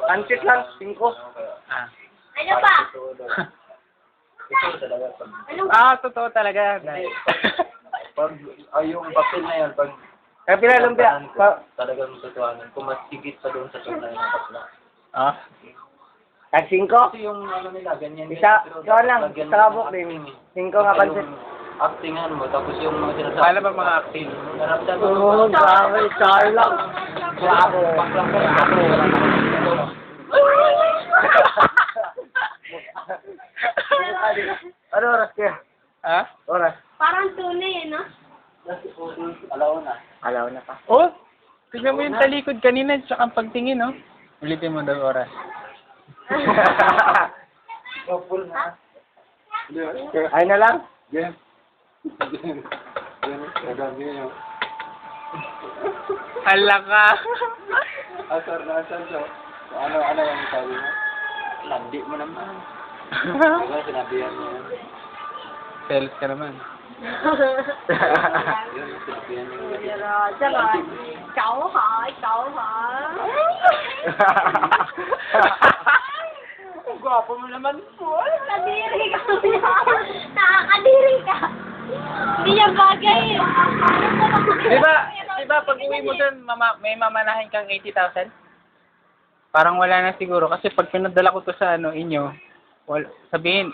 Antit lang, 5. Ah. Ano pa? Ito talaga pag... Totoo talaga. Pag, yung papel na yun, pag... Kaya pinalumpia. Talagang tutuanan. Kung mas higit pa doon sa tunay na bakla. Ah. Tag 5. Kasi yung ano nila, ganyan. Isa lang, lagyan isa mo kabok ng din. acting eh. 5 nga Kasi pansit. yung actingan mo, tapos yung mga sinasabi. Paano ba mga acting? Naramdaman mo Oo, ba? grabe, Charlock. Bravo. Baklang ka, bravo. Ano oras kaya? Ha? Oras? Parang tunay, no? Alauna. Alaw na pa. Oh! Tignan mo yung talikod kanina, tsaka ang pagtingin, no? Ulitin mo daw oras. Full na. Ay na lang. Game. Game. Hala ka! Asar na asar so. Ano yung sabi mo? Landi mo naman. Ano sinabihan mo yan? Sales ka naman. Yun, sinabihan mo yan. Pero, tsaka, cháu hỏi. Ang gwapo mo naman po. Kadiri ka. Nakakadiri ka. Hindi yan bagay. Di ba pag uwi mo dun, may mamanahin kang 80,000? Parang wala na siguro kasi pag pinadala ko to sa inyo, sabihin,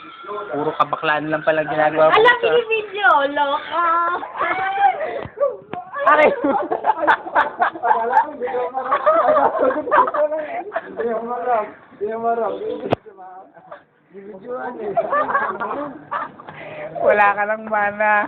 puro kabaklaan lang pala ginagawa ko. Alam, video. Loka. Aray! Hindi marap. Wala ka lang mana.